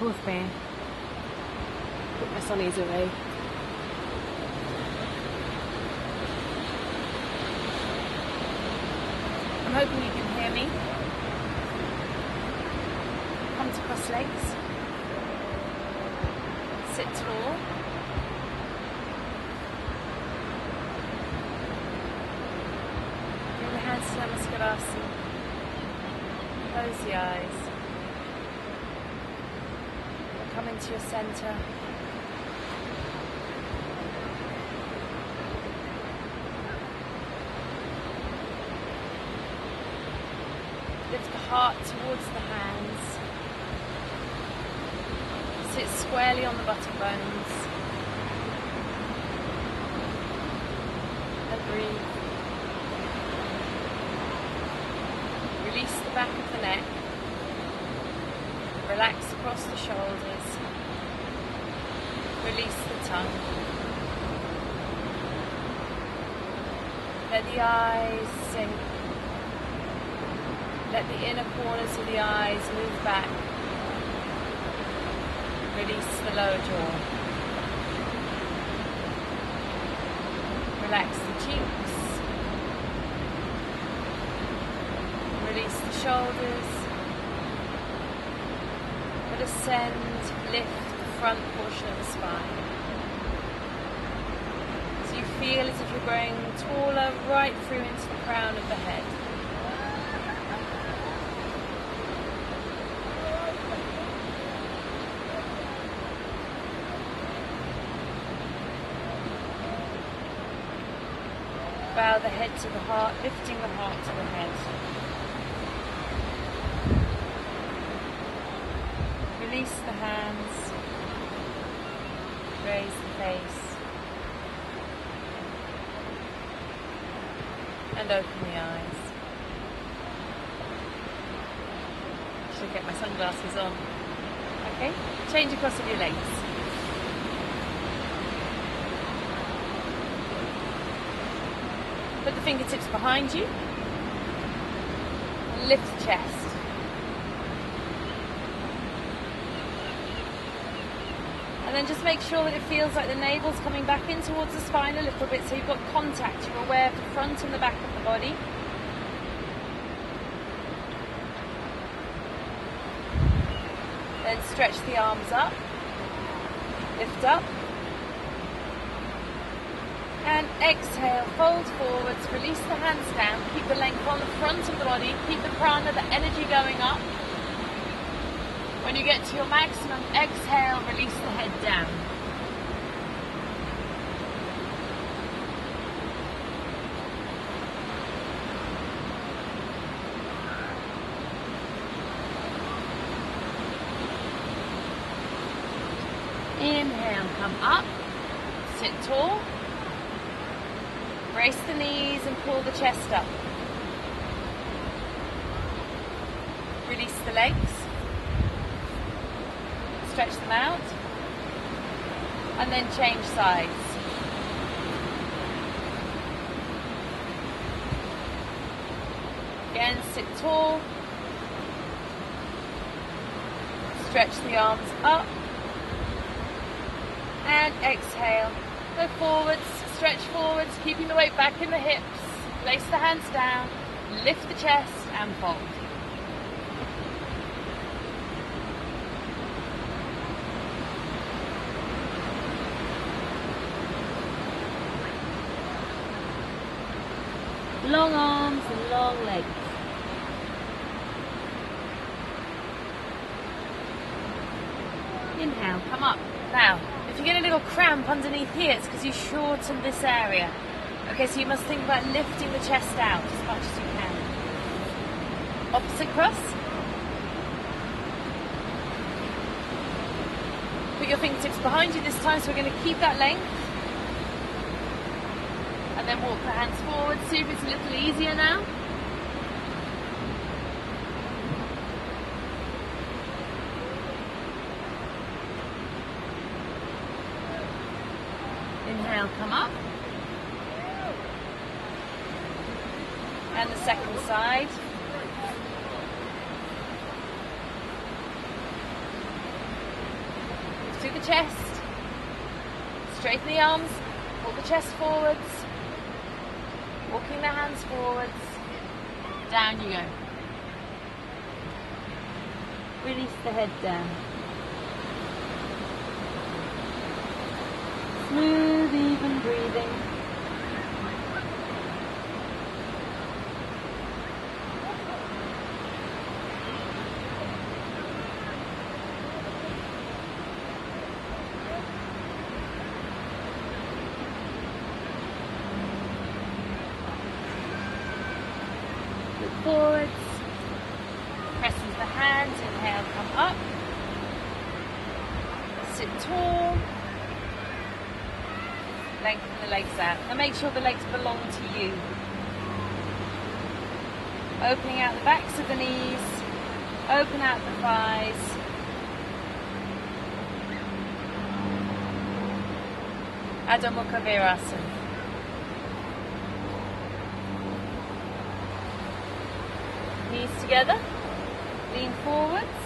Fourth bear. Put my sunnies away. I'm hoping you can hear me. Come to cross legs. Sit tall. Bring the hands to Gomukhasana. Close the eyes. Come into your center. Lift the heart towards the hands. Sit squarely on the buttock bones. And breathe. Release the back of the neck. Relax across the shoulders. Release the tongue. Let the eyes sink. Let the inner corners of the eyes move back. Release the lower jaw. Relax the cheeks. Release the shoulders. But ascend, lift the front portion of the spine. So you feel as if you're growing taller right through into the crown of the head. Bow the head to the heart, lifting the heart to the head. Release the hands. Raise the face. And open the eyes. Should get my sunglasses on. Okay? Change across of your legs. Put the fingertips behind you. Lift the chest. And then just make sure that it feels like the navel's coming back in towards the spine a little bit, so you've got contact. You're aware of the front and the back of the body. Then stretch the arms up. Lift up. And exhale, fold forwards, release the hands down, keep the length on the front of the body, keep the prana, the energy going up. When you get to your maximum, exhale, release the head down. Inhale, come up, sit tall. Brace the knees and pull the chest up. Release the legs. Stretch them out. And then change sides. Again, sit tall. Stretch the arms up. And exhale. Go forwards. Stretch forwards, keeping the weight back in the hips. Place the hands down, lift the chest and fold. Long arms and long legs. Inhale, come up. Now, if you get a little cramp underneath here, it's because you shorten this area. Okay, so you must think about lifting the chest out as much as you can. Opposite cross. Put your fingertips behind you this time, so we're going to keep that length. And then walk the hands forward. See if it's a little easier now. Inhale, come up. And the second side. the chest. Straighten the arms. Pull the chest forwards. Walking the hands forwards. Down you go. Release the head down. Smooth, even breathing. Look forwards. Press into the hands. Inhale, come up. Sit tall. Lengthen the legs out and make sure the legs belong to you. Opening out the backs of the knees, open out the thighs. Adho Mukha Virasana. Knees together, lean forwards,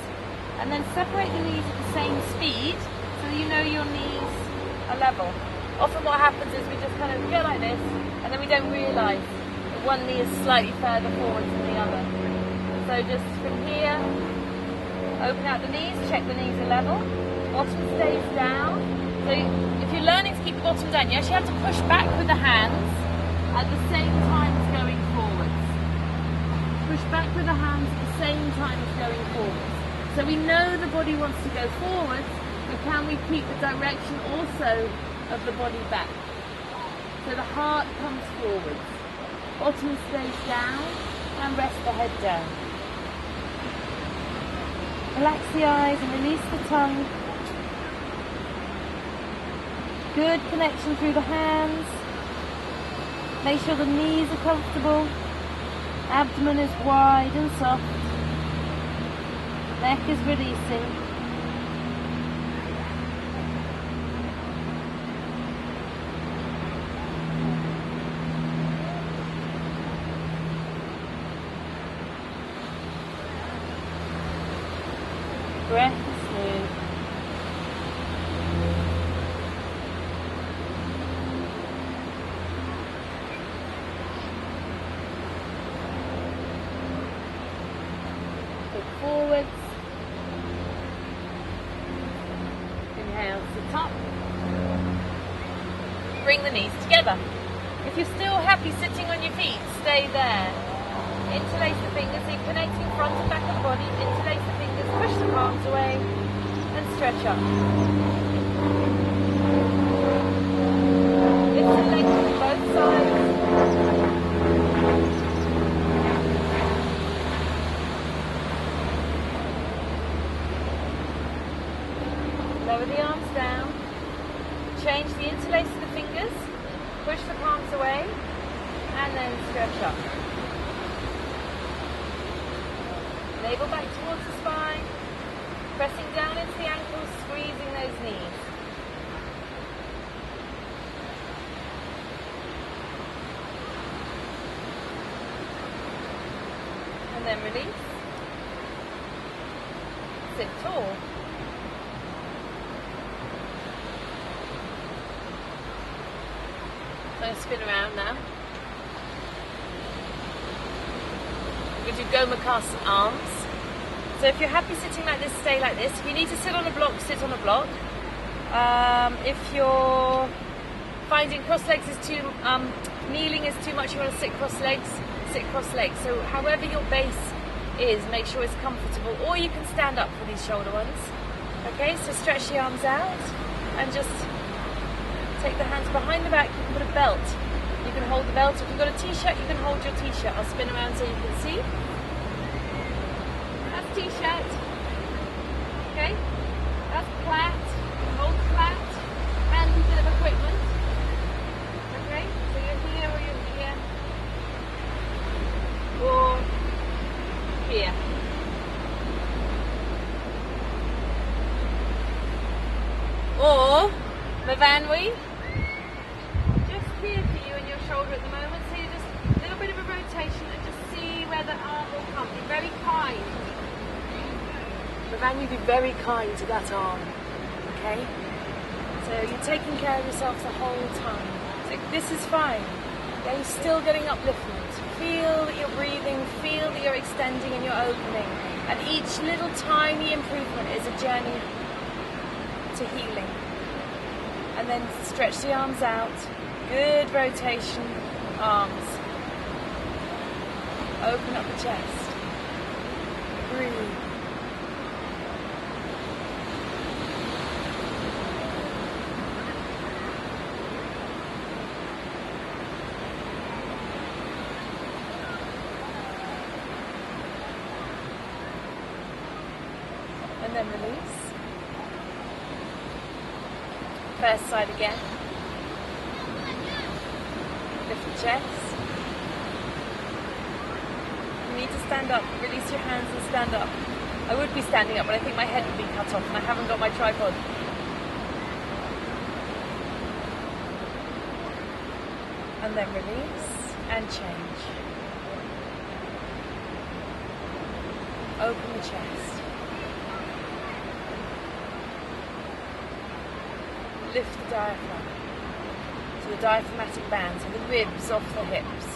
and then separate the knees at the same speed so that you know your knees are level. Often what happens is we just kind of go like this and then we don't realise that one knee is slightly further forward than the other. So just from here, open out the knees, check the knees are level, bottom stays down. So if you're learning to keep the bottom down, you actually have to push back with the hands at the same time as going forwards. Push back with the hands at the same time as going forwards. So we know the body wants to go forwards, but can we keep the direction also of the body back? So the heart comes forwards, bottom stays down, and rest the head down. Relax the eyes and release the tongue. Good connection through the hands. Make sure the knees are comfortable. Abdomen is wide and soft. Neck is releasing. Breath is smooth. Look forwards. Inhale, sit up. Bring the knees together. If you're still happy sitting on your feet, stay there. Interlace the fingers, so you're connecting front and back of the body. Interlace the fingers, push the palms away, and stretch up. Lift the legs to both sides. Lower the arms down. Change the interlace of the fingers, push the palms away, and then stretch up. Navel back towards the spine, pressing down into the ankles, squeezing those knees. And then release. Sit tall. So I'm going to spin around now. We do Gomukhasana arms. So if you're happy sitting like this, stay like this. If you need to sit on a block, sit on a block. If you're finding cross legs is too, kneeling is too much, you want to sit cross legs, sit cross legs. So however your base is, make sure it's comfortable. Or you can stand up for these shoulder ones. Okay, so stretch the arms out and just take the hands behind the back. You can put a belt. You can hold the belt. If you've got a t-shirt, you can hold your t-shirt. I'll spin around so you can see. That's t-shirt. Okay? That's flat. Hold flat. Handy bit of equipment. Okay? So you're here or you're here. Or here. Or, Mavanwi, just here for you and your shoulder at the moment. So you just a little bit of a rotation and just see where the arm will come. Be very kind. Mavanwi, be very kind to that arm. okay? So you're taking care of yourself the whole time. So this is fine. Yeah, you're still getting upliftment. Feel that you're breathing, feel that you're extending and you're opening. And each little tiny improvement is a journey to healing. And then stretch the arms out. Good rotation, arms. Open up the chest. Breathe. And then release. First side again. Lift the chest. You need to stand up. Release your hands and stand up. I would be standing up, but I think my head would be cut off and I haven't got my tripod. And then release and change. Open the chest. Lift the diaphragm to the diaphragmatic band, so the ribs off the hips.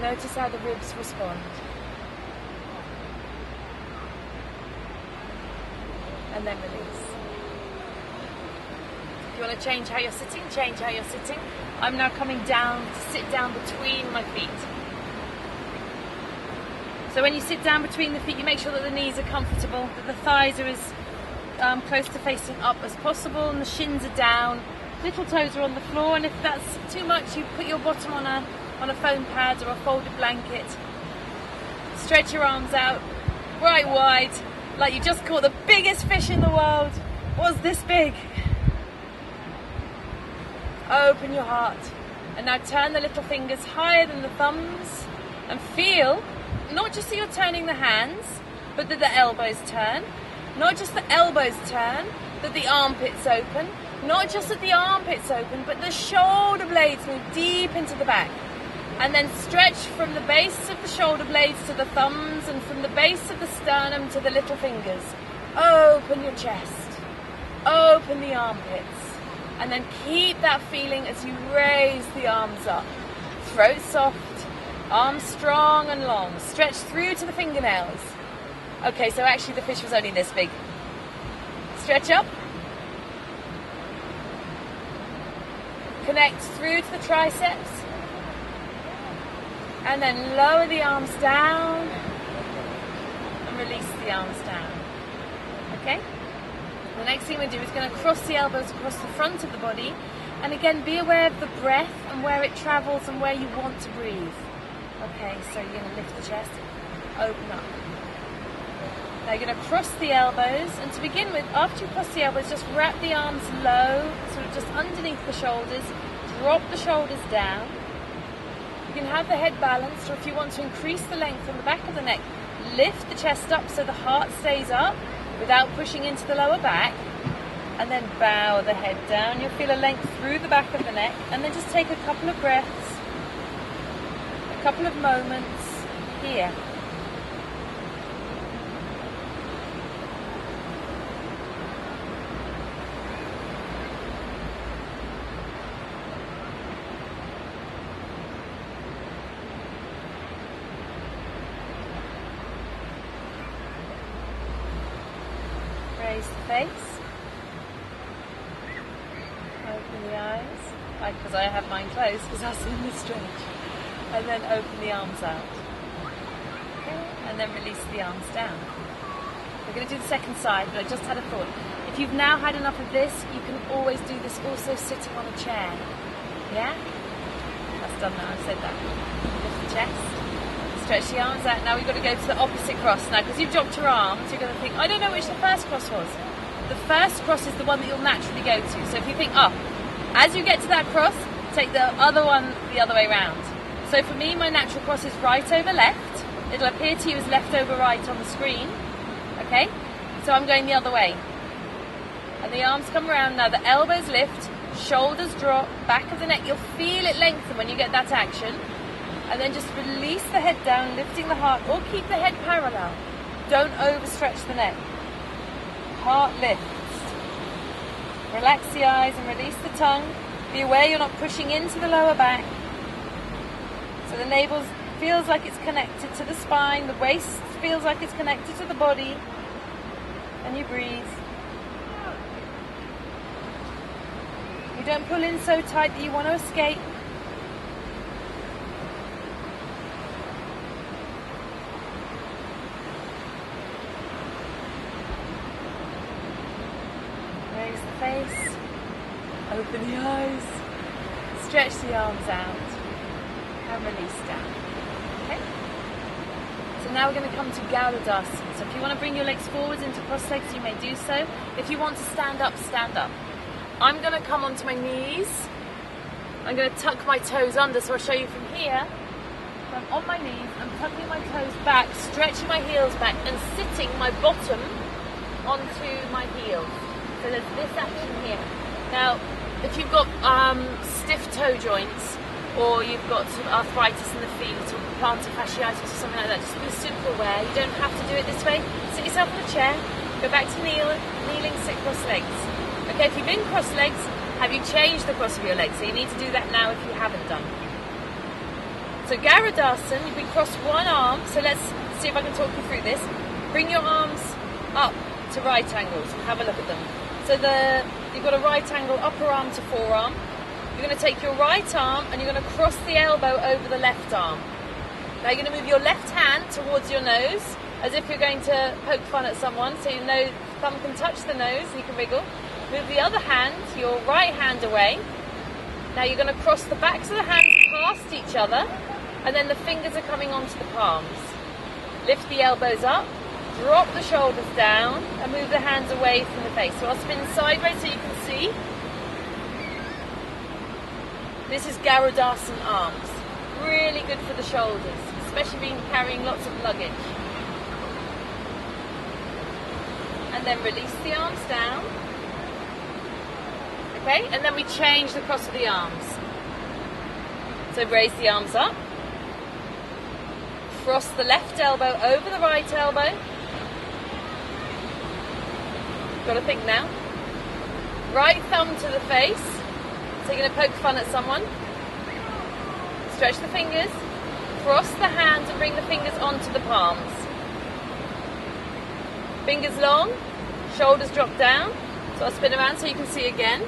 Notice how the ribs respond. And then release. If you want to change how you're sitting, change how you're sitting. I'm now coming down to sit down between my feet. So when you sit down between the feet, you make sure that the knees are comfortable, that the thighs are as close to facing up as possible, and the shins are down. Little toes are on the floor, and if that's too much, you put your bottom on a foam pad or a folded blanket. Stretch your arms out right wide, like you just caught the biggest fish in the world. Was this big? Open your heart, and now turn the little fingers higher than the thumbs, and feel. Not just that you're turning the hands, but that the elbows turn. Not just the elbows turn, that the armpits open. Not just that the armpits open, but the shoulder blades move deep into the back. And then stretch from the base of the shoulder blades to the thumbs, and from the base of the sternum to the little fingers. Open your chest. Open the armpits. And then keep that feeling as you raise the arms up. Throat soft. Arms strong and long. Stretch through to the fingernails. Okay, so actually the fish was only this big. Stretch up. Connect through to the triceps. And then lower the arms down. And release the arms down. Okay? The next thing we do is going to cross the elbows across the front of the body. And again, be aware of the breath and where it travels and where you want to breathe. Okay, so you're going to lift the chest, open up. Now you're going to cross the elbows, and to begin with, after you cross the elbows, just wrap the arms low, sort of just underneath the shoulders, drop the shoulders down. You can have the head balanced, or if you want to increase the length on the back of the neck, lift the chest up so the heart stays up without pushing into the lower back, and then bow the head down. You'll feel a length through the back of the neck, and then just take a couple of breaths. Couple of moments here. Raise the face. Open the eyes. Because I have mine closed because I was in the stretch. And then open the arms out. Okay. And then release the arms down. We're going to do the second side, but I just had a thought. If you've now had enough of this, you can always do this also sitting on a chair. Yeah? That's done now, I've said that. Lift the chest. Stretch the arms out. Now we've got to go to the opposite cross. Now, because you've dropped your arms, you're going to think, I don't know which the first cross was. The first cross is the one that you'll naturally go to. So if you think, as you get to that cross, take the other one the other way round. So for me, my natural cross is right over left. It'll appear to you as left over right on the screen. Okay? So I'm going the other way. And the arms come around. Now the elbows lift, shoulders drop, back of the neck. You'll feel it lengthen when you get that action. And then just release the head down, lifting the heart, or keep the head parallel. Don't overstretch the neck. Heart lifts. Relax the eyes and release the tongue. Be aware you're not pushing into the lower back. So the navel feels like it's connected to the spine, the waist feels like it's connected to the body. And you breathe. You don't pull in so tight that you want to escape. Raise the face, open the eyes, stretch the arms out, and release down. Okay? So now we're going to come to Garudasana. So if you want to bring your legs forwards into cross legs, you may do so. If you want to stand up, stand up. I'm going to come onto my knees. I'm going to tuck my toes under, so I'll show you from here. So I'm on my knees, I'm tucking my toes back, stretching my heels back, and sitting my bottom onto my heels. So there's this action here. Now, if you've got stiff toe joints, or you've got some arthritis in the feet, or plantar fasciitis or something like that, just be super aware. You don't have to do it this way. Sit yourself on a chair, go back to kneeling, sit cross legs. Okay, if you've been cross legs, have you changed the cross of your legs? So you need to do that now if you haven't done. So Garudasana, we cross one arm. So let's see if I can talk you through this. Bring your arms up to right angles. Have a look at them. So you've got a right angle upper arm to forearm. You're going to take your right arm and you're going to cross the elbow over the left arm. Now you're going to move your left hand towards your nose as if you're going to poke fun at someone. So your thumb can touch the nose and you can wriggle. Move the other hand, your right hand away. Now you're going to cross the backs of the hands past each other, and then the fingers are coming onto the palms. Lift the elbows up, drop the shoulders down, and move the hands away from the face. So I'll spin sideways so you can see. This is Garudasana arms. Really good for the shoulders, especially being carrying lots of luggage. And then release the arms down. Okay, and then we change the cross of the arms. So raise the arms up. Cross the left elbow over the right elbow. Got to think now. Right thumb to the face. So you're going to poke fun at someone. Stretch the fingers. Cross the hands and bring the fingers onto the palms. Fingers long. Shoulders drop down. So I'll spin around so you can see again.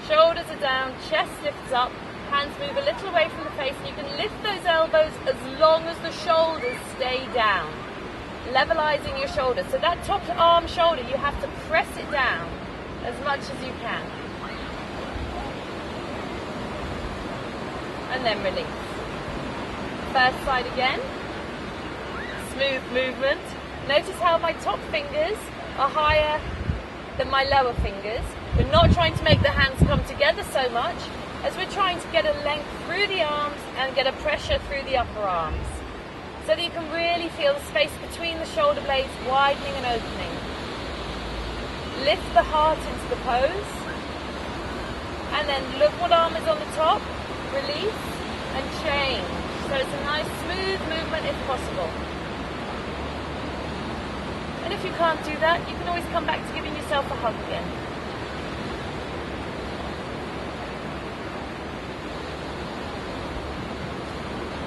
Shoulders are down, chest lifts up, hands move a little away from the face, and you can lift those elbows as long as the shoulders stay down. Levelizing your shoulders. So that top arm shoulder, you have to press it down as much as you can. And then release. First side again. Smooth movement. Notice how my top fingers are higher than my lower fingers. We're not trying to make the hands come together so much as we're trying to get a length through the arms and get a pressure through the upper arms. So that you can really feel the space between the shoulder blades widening and opening. Lift the heart into the pose. And then look what arm is on the top. Release and change. So it's a nice smooth movement if possible. And if you can't do that, you can always come back to giving yourself a hug again.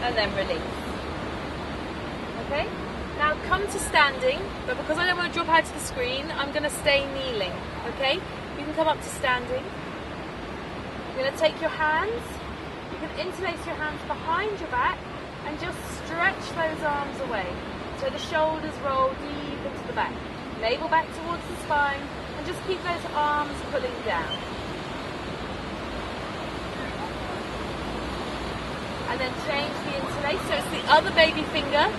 And then release. Okay? Now come to standing, but because I don't want to drop out of the screen, I'm going to stay kneeling. Okay? You can come up to standing. You're going to take your hands, you can interlace your hands behind your back and just stretch those arms away. So the shoulders roll deep into the back. Navel back towards the spine, and just keep those arms pulling down. And then change the interlace, so it's the other baby finger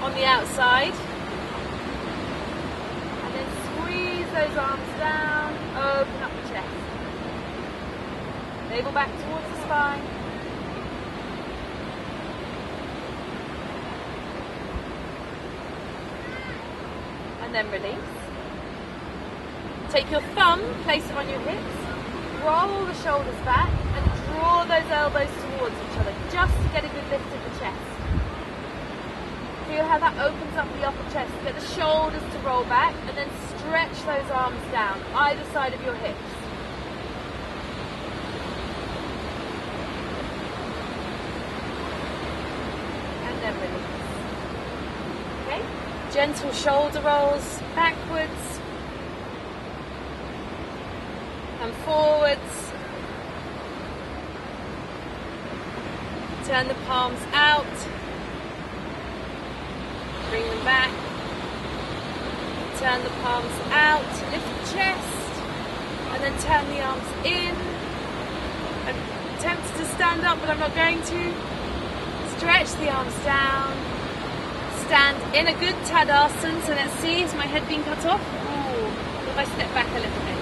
on the outside. And then squeeze those arms down, open up the chest. Navel back towards the spine. And then release. Take your thumb, place it on your hips, roll the shoulders back and draw those elbows towards each other, just to get a good lift of the chest. Feel how that opens up the upper chest. Get the shoulders to roll back, and then stretch those arms down, either side of your hips. And then release. Okay? Gentle shoulder rolls backwards and forwards. Turn the palms out. Bring them back. Turn the palms out. Lift the chest. And then turn the arms in. I'm tempted to stand up, but I'm not going to. Stretch the arms down. Stand in a good Tadasana. So let's see, is my head being cut off? Ooh. If I step back a little bit.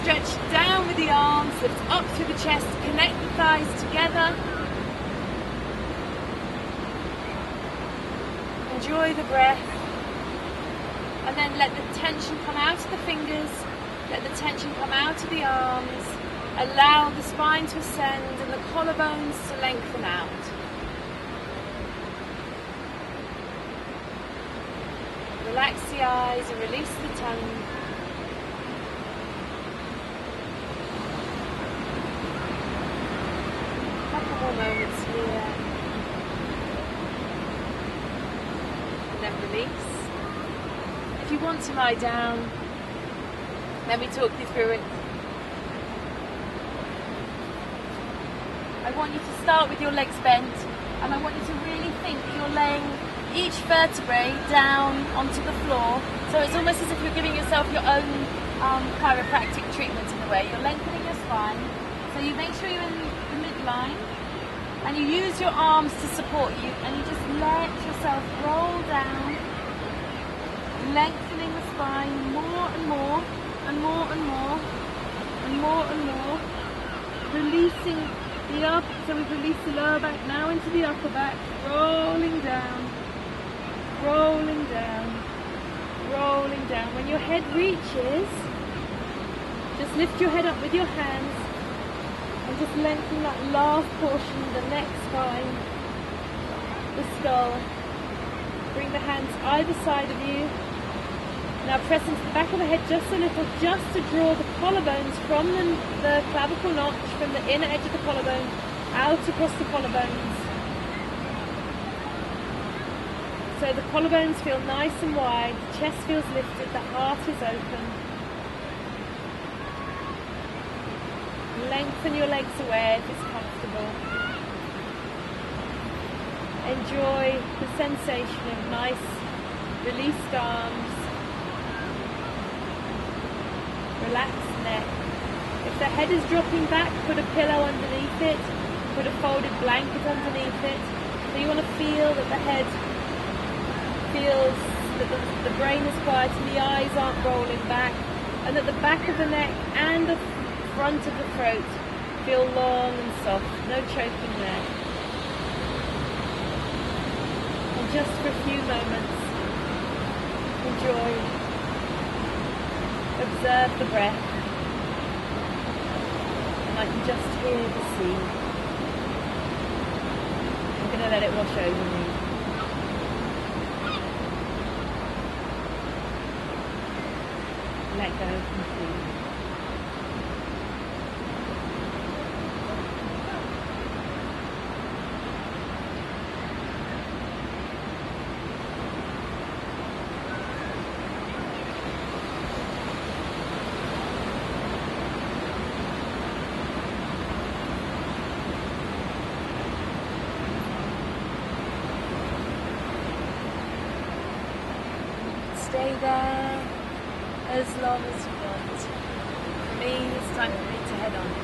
Stretch down with the arms. Lift up through the chest. Connect the thighs together. Enjoy the breath, and then let the tension come out of the fingers, let the tension come out of the arms, allow the spine to ascend and the collarbones to lengthen out. Relax the eyes and release the tongue. A couple more moments here. Then release. If you want to lie down, let me talk you through it. I want you to start with your legs bent, and I want you to really think you're laying each vertebrae down onto the floor. So it's almost as if you're giving yourself your own chiropractic treatment in a way. You're lengthening your spine. So you make sure you're in the midline. And you use your arms to support you, and you just let yourself roll down, lengthening the spine more and more, and more and more, and more and more, releasing the up, so we've released the lower back now into the upper back, rolling down, rolling down, rolling down. When your head reaches, just lift your head up with your hands, and just lengthen that last portion, the neck, spine, the skull. Bring the hands either side of you. Now press into the back of the head just a little, just to draw the collarbones from the clavicle notch, from the inner edge of the collarbone, out across the collarbones. So the collarbones feel nice and wide, the chest feels lifted, the heart is open. Lengthen your legs away if it's comfortable. Enjoy the sensation of nice released arms. Relaxed neck. If the head is dropping back, put a pillow underneath it. Put a folded blanket underneath it. So you want to feel that the head feels that the brain is quiet and the eyes aren't rolling back, and that the back of the neck and the front of the throat feel long and soft, no choking there. And just for a few moments, enjoy, observe the breath, and I can just hear the sea. I'm going to let it wash over me. Let go completely. Stay there as long as you want. For me, it's time for me to head on.